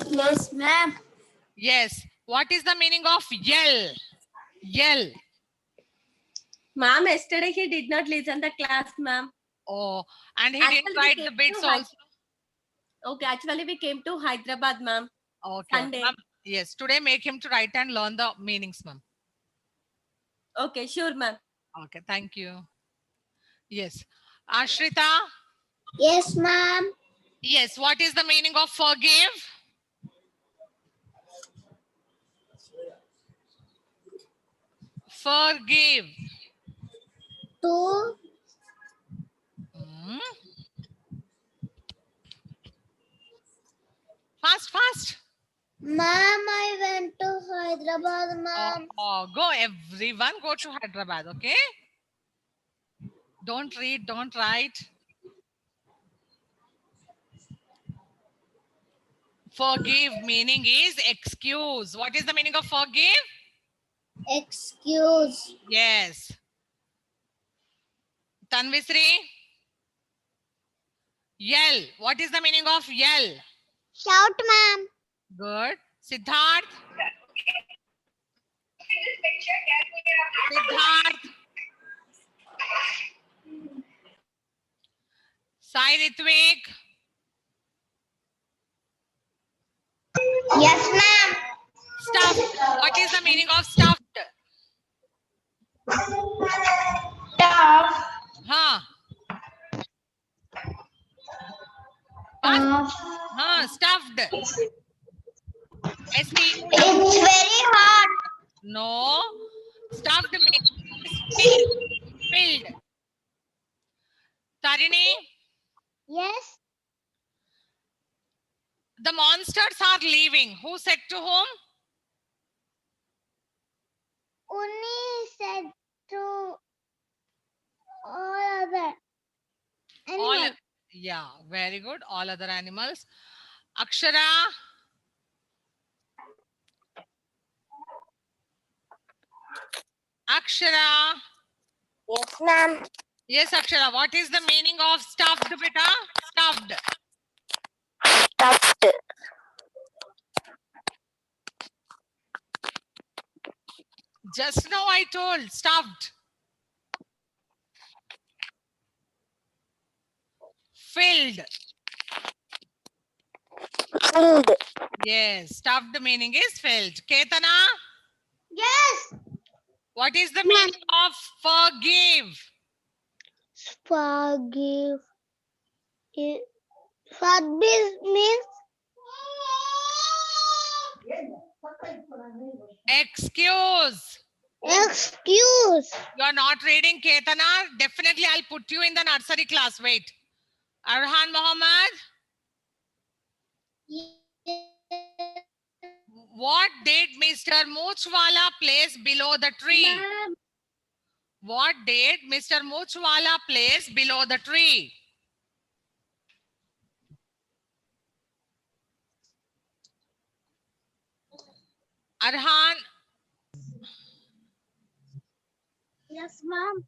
Yes, ma'am. Yes. What is the meaning of yell? Yell. Ma'am, yesterday he did not listen the class, ma'am. Oh, and he Actually, didn't we write came the to bits also. Okay, actually we came to Hyderabad, ma'am. Okay. Sunday. Ma'am, yes. Today make him to write and learn the meanings, ma'am. Okay, sure, ma'am. Okay. Thank you. Yes. Ashrita. Yes, ma'am. Yes. What is the meaning of forgive? Forgive. To Hmm? Fast, fast. ma'am, I went to Hyderabad, ma'am. Go. Everyone go to Hyderabad. Okay. Don't read. Don't write. Forgive meaning is excuse. What is the meaning of forgive? Excuse. Yes. Tanvisri. Yell. What is the meaning of yell? Shout, ma'am. Good. Siddharth. Siddharth. Sai Ritvik. Yes, ma'am. Stuffed. What is the meaning of stuffed? Tough. Huh? Tough. Huh? Stuffed. S-T-U. It's very hot. No. Stuffed means filled. Filled. Tarini. Yes. The monsters are leaving. Who said to whom? Uni said to all other All. animals. Yeah. Very good. All other animals. Akshara. Akshara. Yes, ma'am. Yes, Akshara. What is the meaning of stuffed, beta? Stuffed. Stuffed. Just now I told stuffed. Filled. Filled. Yes, stuffed meaning is filled. Ketana, Yes. what is the meaning of forgive? Forgive. Forgive means Excuse. excuse. You are not reading Ketana. Definitely I'll put you in the nursery class. Wait. Arhan Mohammed, what did Mr. Moochwala place below the tree? Ma'am. What did Mr. Moochwala place below the tree? Arhan, Yes, ma'am.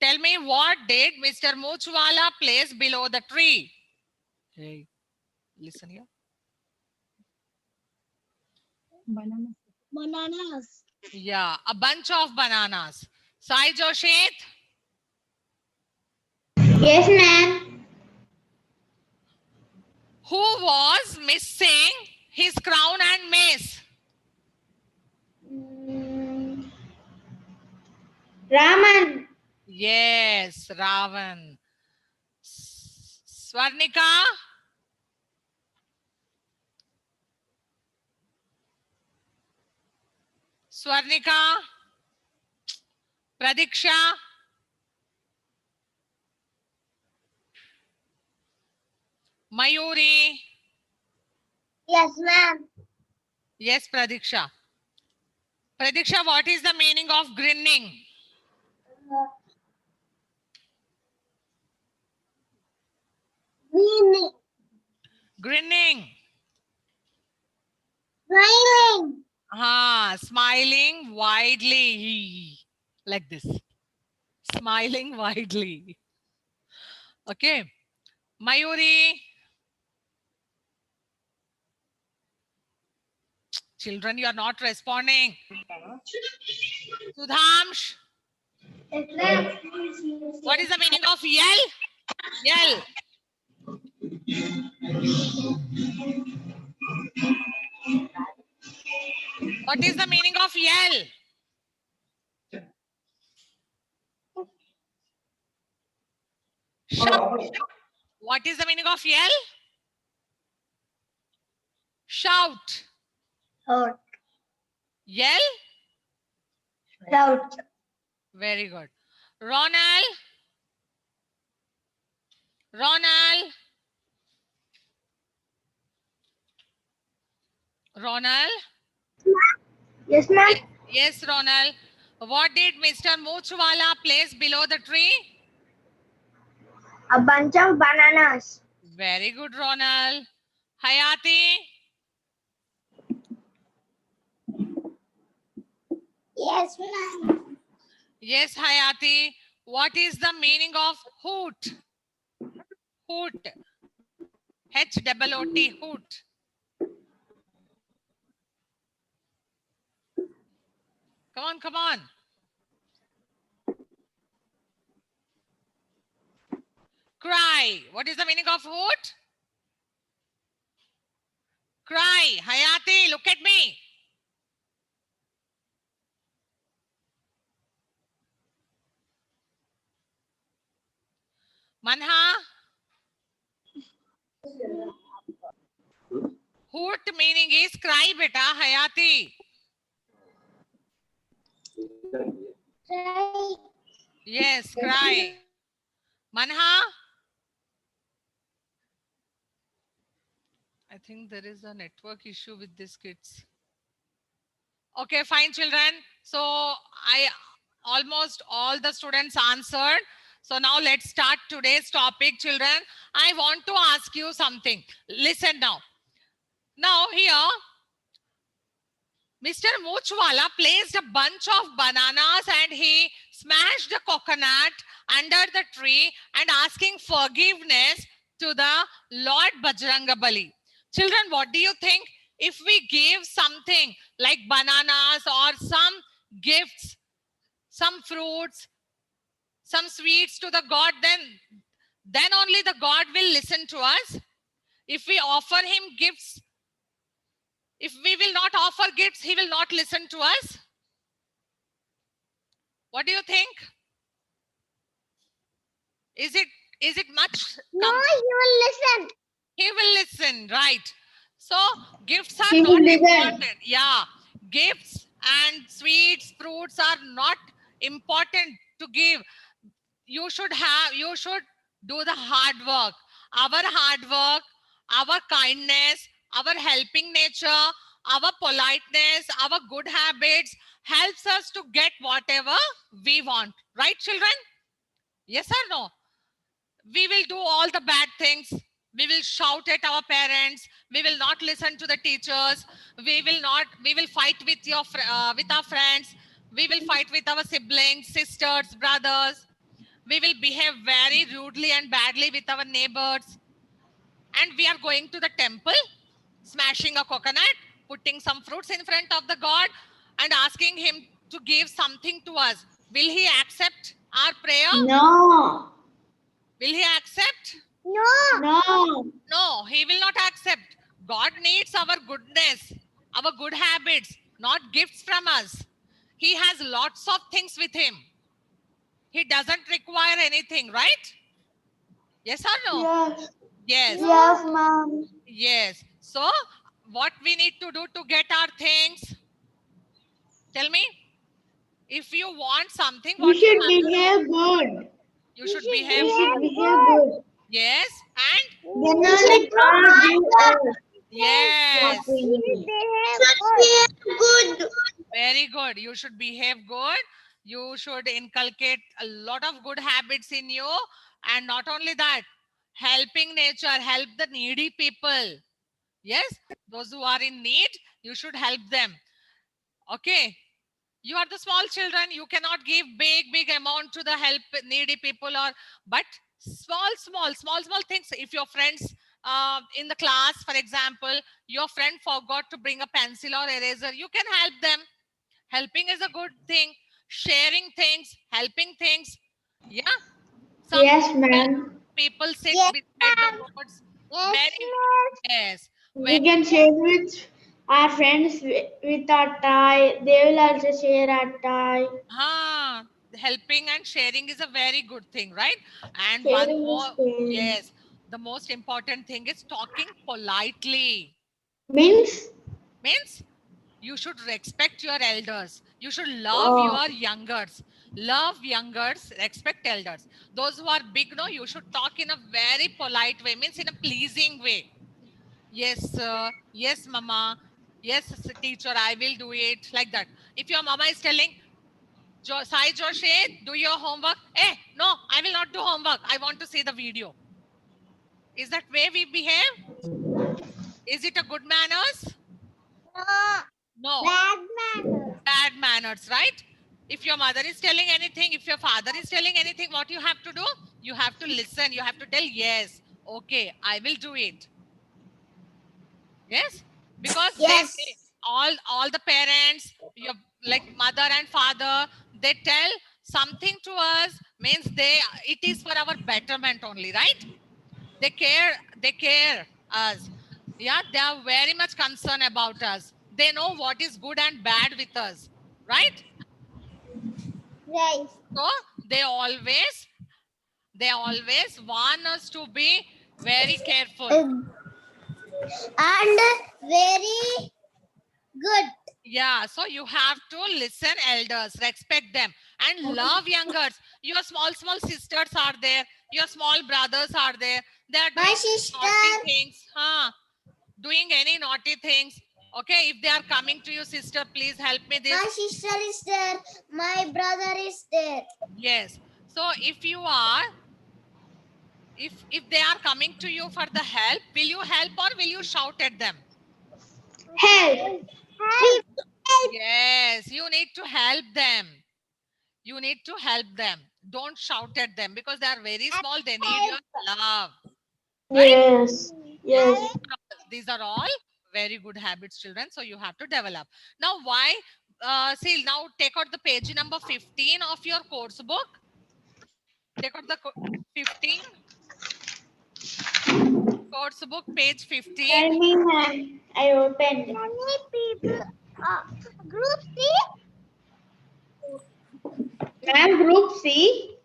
tell me, what did Mr. Moochwala place below the tree? Hey, listen here. Bananas. Yeah, a bunch of bananas. Sai Joshit, Yes, ma'am. who was missing his crown and mace? Raman. Yes, Ravan. Swarnika, Swarnika, Pradiksha, Mayuri. Yes, ma'am. Yes, Pradiksha. Pradiksha, what is the meaning of grinning? Meaning. Grinning. Smiling. Smiling widely. Like this. Smiling widely. Okay. Mayuri. Children, you are not responding. Sudhamsh, what is the meaning of yell? Yell. What is the meaning of yell? Shout. What is the meaning of yell? Shout. Shout. Yell. Shout. Very good. Ronald. Ronald. Ronald. Yes, ma'am. Yes, Ronald. What did Mr. Moochwala place below the tree? A bunch of bananas. Very good, Ronald. Hayati. Yes, ma'am. Yes, Hayati. What is the meaning of hoot? Hoot. H-O-O-T, hoot. Come on, come on. Cry. What is the meaning of hoot? Cry. Hayati, look at me. Manha. Hoot meaning is cry, beta. Hayati. Cry. Yes, cry. Manha. I think there is a network issue with these kids. Okay, fine, children. So almost all the students answered. So now let's start today's topic, children. I want to ask you something. Listen now. Now here, Mr. Moochwala placed a bunch of bananas and he smashed the coconut under the tree and asking forgiveness to the Lord Bajrangabali. Children, what do you think? If we give something like bananas or some gifts, some fruits, some sweets to the God, then only the God will listen to us. If we offer him gifts, if we will not offer gifts, he will not listen to us. What do you think? Is it much? No, he will listen. He will listen, right? So gifts are He not will listen. important. Yeah, gifts and sweets, fruits are not important to give. You should do the hard work. Our hard work, our kindness, our helping nature, our politeness, our good habits helps us to get whatever we want. Right, children? Yes or no? We will do all the bad things. We will shout at our parents. We will not listen to the teachers. We will fight with with our friends. We will fight with our siblings, sisters, brothers. We will behave very rudely and badly with our neighbors. And we are going to the temple, smashing a coconut, putting some fruits in front of the God and asking him to give something to us. Will he accept our prayer? No. Will he accept? No. No. No, he will not accept. God needs our goodness, our good habits, not gifts from us. He has lots of things with him. He doesn't require anything, right? Yes or no? Yes. Yes. Yes, ma'am. Yes. So, what we need to do to get our things? Tell me. If you want something, You what should have to do? behave good. You should behave. You should behave good. Yes. And Then only God give us yes. what we need. Behave good. Very good. You should behave good. You should inculcate a lot of good habits in you. And not only that, helping nature, help the needy people. Yes, those who are in need, you should help them. Okay. You are the small children. You cannot give big amount to the help needy people but small things. If your friends in the class, for example, your friend forgot to bring a pencil or eraser, you can help them. Helping is a good thing. Sharing things, helping things. Yeah. Some Yes, ma'am. people sit Yes, beside the ma'am. roads. Yes, Very, yes. We can share with our friends with our tie. They will also share our tie. Helping and sharing is a very good thing, right? And one Sharing is more, caring. yes, the most important thing is talking politely. Means? Means you should respect your elders. You should love Oh. your youngers. Love youngers, respect elders. Those who are big, no, you should talk in a very polite way, means in a pleasing way. Yes, sir. Yes, mama. Yes, teacher, I will do it. Like that. If your mama is telling, Sai Joshi, do your homework. Eh, no, I will not do homework. I want to see the video. Is that way we behave? Is it a good manners? No. No. Bad manners. Bad manners, right? If your mother is telling anything, if your father is telling anything, what you have to do? You have to listen. You have to tell, yes, okay, I will do it. Yes, because Yes. they all the parents, your like mother and father, they tell something to us, means it is for our betterment only, right? They care us. Yeah, they are very much concerned about us. They know what is good and bad with us, right? Right. So they always want us to be very careful. And very good. Yeah, so you have to listen elders, respect them, and love youngers. Your small sisters are there, your small brothers are there. They are My doing sister. naughty things, doing any naughty things. Okay, if they are coming to you, sister, please help me this. My sister is there. My brother is there. Yes. So if they are coming to you for the help, will you help or will you shout at them? Help. Help. Yes, you need to help them. You need to help them. Don't shout at them because they are very small. They need your love. Right? Yes. Yes. These are all very good habits, children. So you have to develop. Now, why? See, now take out the page number 15 of your course book. Take out the 15 course book, page 15. Tell me, ma'am. I opened. Many people. Group C. Ma'am, group C.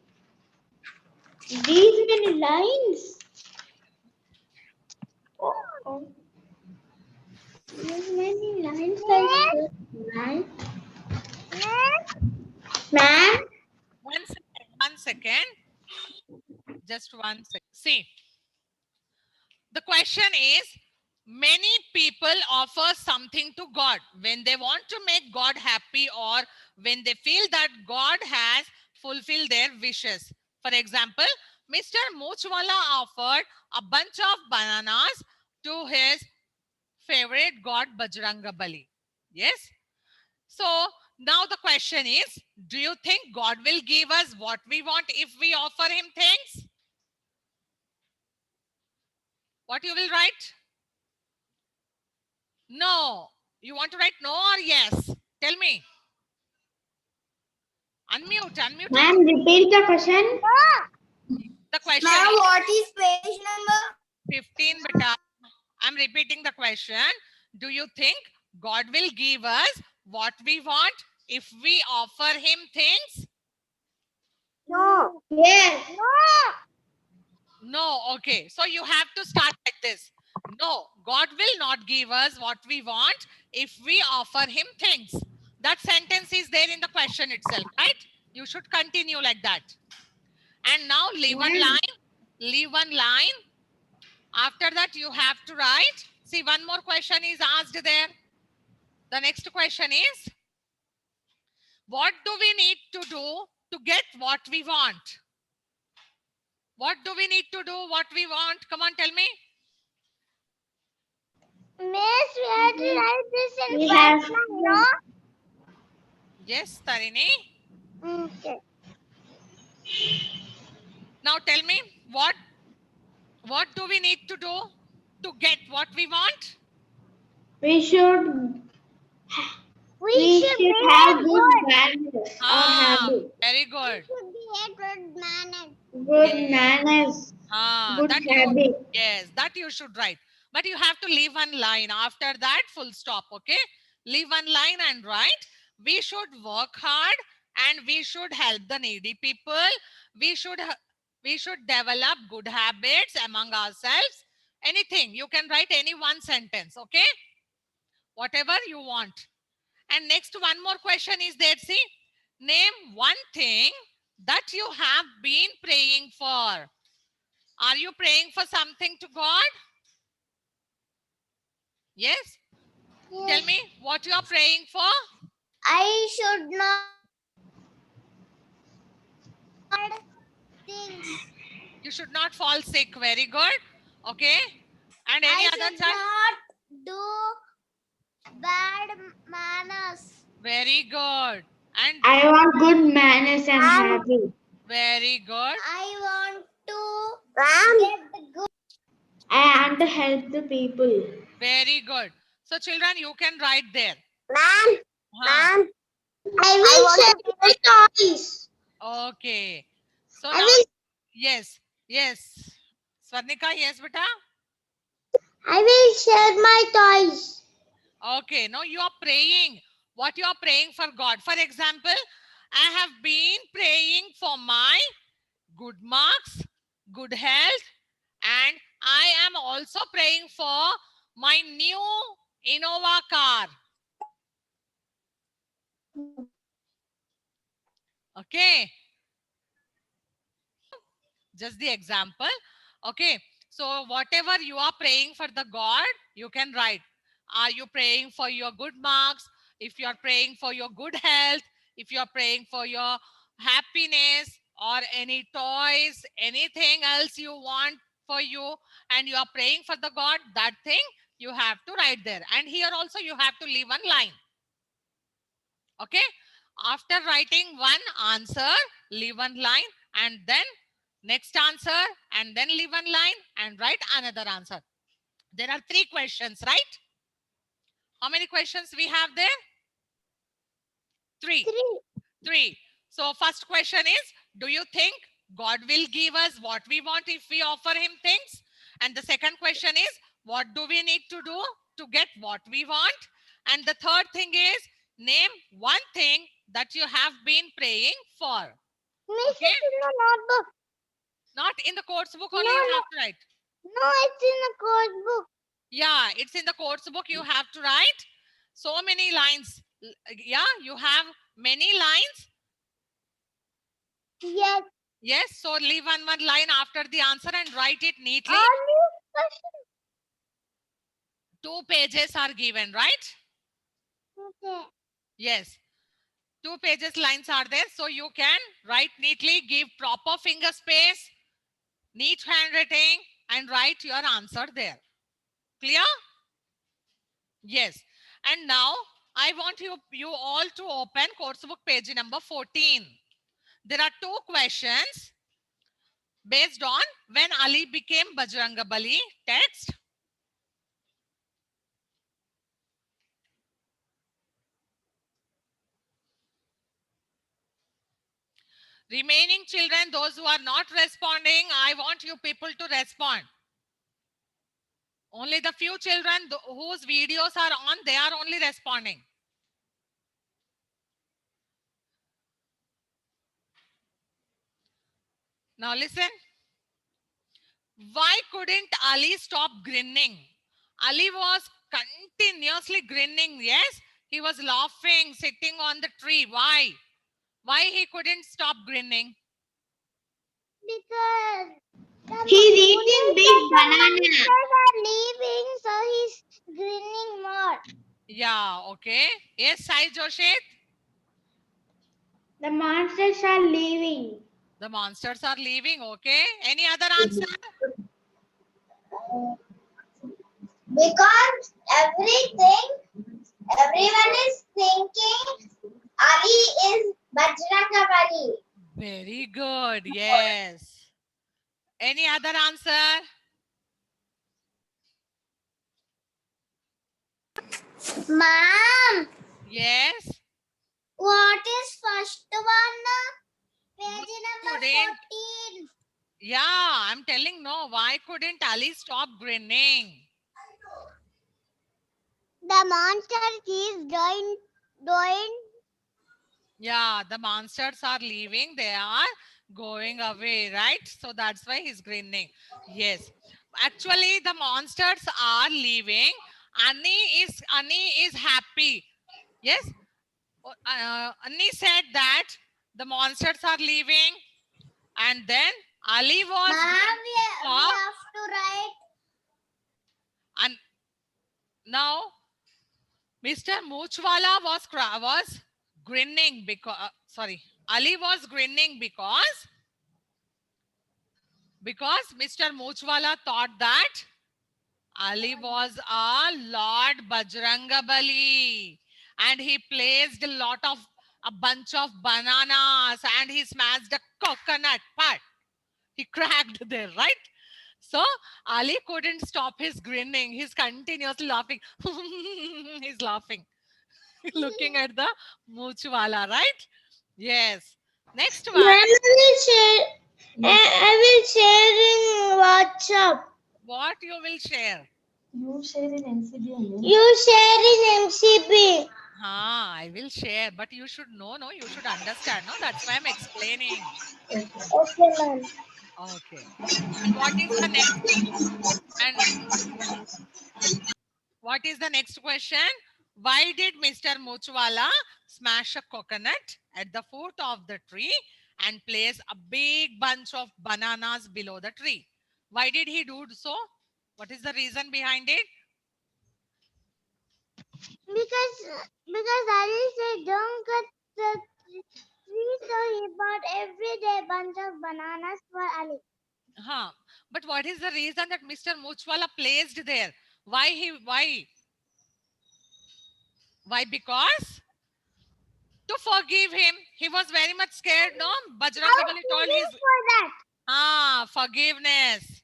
These many lines. Oh. These many lines like this, ma'am. Ma'am. 1 second. 1 second. Just 1 second. See, the question is, many people offer something to God when they want to make God happy or when they feel that God has fulfilled their wishes. For example, Mr. Moochwala offered a bunch of bananas to his favorite god Bajranga Bali. Yes. So now the question is, do you think God will give us what we want if we offer him things? What you will write? No. You want to write no or yes? Tell me. Unmute. Ma'am, repeat the question. The question Ma'am, is what is page number? 15, beta. I'm repeating the question. Do you think God will give us what we want if we offer him things? No. Yes. No. Okay. So you have to start like this. No, God will not give us what we want if we offer him things. That sentence is there in the question itself, right? You should continue like that. And now leave one Ma'am. line. Leave one line. After that, you have to write. See, one more question is asked there. The next question is, what do we need to do to get what we want? What do we need to do what we want? Come on, tell me. Miss, we have to write this in We first have line, no? Yes, Tarini. Okay. Now tell me, what do we need to do? to get what we want? We should We should be have a good good. manners or Ah, habit. very We good. should be a good man. Good Yes. manners, good That you, habit. yes, that you should write. But you have to leave one line. After that, full stop, okay? Leave one line and write. We should work hard and we should help the needy people. We should develop good habits among ourselves. Anything. You can write any one sentence, okay? Whatever you want. And next, one more question is there. See, name one thing that you have been praying for. Are you praying for something to God? Yes? Tell me what you are praying for. I should not things. You should not fall sick. Very good. Okay. And any I other should child? not do bad manners. Very good. And I want good manners and habit. very good. I want to get the good. I want to help the people. Very good. So children, you can write there. Ma'am, Huh. I will share my toys. Okay. So I now, will- yes, yes. Swarnika, yes, beta. I will share my toys. Okay, now you are praying. What you are praying for God? For example, I have been praying for my good marks, good health, and I am also praying for my new Innova car. Okay, just the example. Okay, so whatever you are praying for the God, you can write. Are you praying for your good marks? If you are praying for your good health, if you are praying for your happiness or any toys, anything else you want for you, and you are praying for the God, that thing you have to write there. And here also you have to leave one line. Okay, after writing one answer, leave one line, and then next answer, and then leave one line and write another answer. There are 3 questions, right? How many questions we have there? 3. 3. So first question is, do you think God will give us what we want if we offer him things? And the second question is, what do we need to do to get what we want? And the third thing is, name one thing that you have been praying for. Miss, it's in the notebook. Not in the course book, only No, you no. have to write. No, it's in the code book. Yeah, it's in the course book. You have to write so many lines. Yeah, you have many lines. Yes. Yes, so leave one line after the answer and write it neatly. Only question. 2 pages are given, right? Okay. Yes. 2 pages lines are there. So you can write neatly, give proper finger space, neat handwriting, and write your answer there. Clear? Yes. And now I want you all to open course book page number 14. There are 2 questions based on when Ali became Bajrangabali. Text. Remaining children, those who are not responding, I want you people to respond. Only the few children whose videos are on, they are only responding. Now listen. Why couldn't Ali stop grinning? Ali was continuously grinning. Yes, he was laughing, sitting on the tree. Why? Why he couldn't stop grinning? Because He's eating big banana. monsters are leaving, so he's grinning more. Yeah, okay. Yes, Sai Joshit. The monsters are leaving. The monsters are leaving. Okay. Any other answer? Because everyone is thinking Ali is Bajrangabali. Very good. Yes. Any other answer? Ma'am, Yes. what is first one? Page number Couldn't. 14. Yeah, I'm telling no. Why couldn't Ali stop grinning? The monster is doing. Yeah, the monsters are leaving. They are going away, right? So that's why he's grinning. Yes. Actually, the monsters are leaving. Annie is happy. Yes. Annie said that the monsters are leaving, and then Ali was Ma'am, we stop, have to write. and now Mr. Moochwala was grinning because sorry, Ali was grinning because Mr. Moochwala thought that Ali was a Lord Bajrangabali, and he placed a bunch of bananas, and he smashed a coconut part. He cracked there, right? So Ali couldn't stop his grinning. He's continuously laughing. He's laughing, looking at the Moochwala, right? Yes. Next one. Ma'am, I will share in WhatsApp. What you will share? You share in MCB. I will share, but you should know, no, you should understand, no, that's why I'm explaining. Okay, ma'am. Okay. And what is the next? And what is the next question? Why did Mr. Moochwala smash a coconut at the foot of the tree and place a big bunch of bananas below the tree? Why did he do so? What is the reason behind it? Because Ali said don't cut the tree, so he bought every day bunch of bananas for Ali. But what is the reason that Mr. Moochwala placed there? Why? Because to forgive him. He was very much scared, no? Bajrangabali told his for that. forgiveness.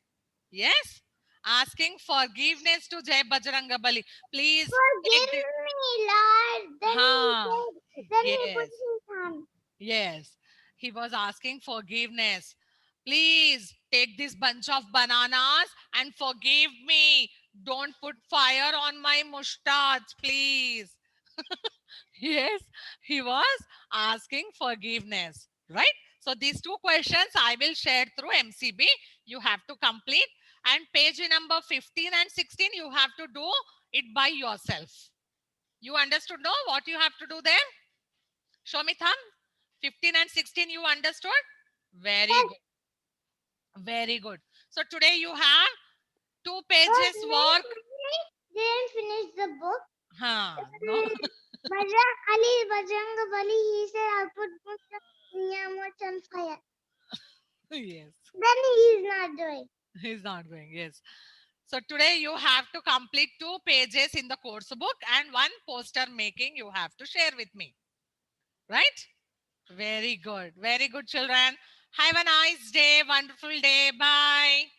Yes. Asking forgiveness to Jai Bajrangabali. Please Forgive take me, Lord. Then he put yes. his hand. Yes. He was asking forgiveness. Please take this bunch of bananas and forgive me. Don't put fire on my mustache, please. Yes, he was asking forgiveness, right? So these two questions I will share through MCB. You have to complete, and page number 15 and 16 you have to do it by yourself. You understood, no? What you have to do there? Show me thumb. 15 and 16 you understood? Very good. Very good. So today you have 2 pages work. Didn't finish the book. No. Bajrangabali, he said, I'll put much on fire. Yes. Then he is not doing. He's not going. Yes. So today you have to complete 2 pages in the course book and 1 poster making you have to share with me. Right? Very good. Very good, children. Have a nice day. Wonderful day. Bye.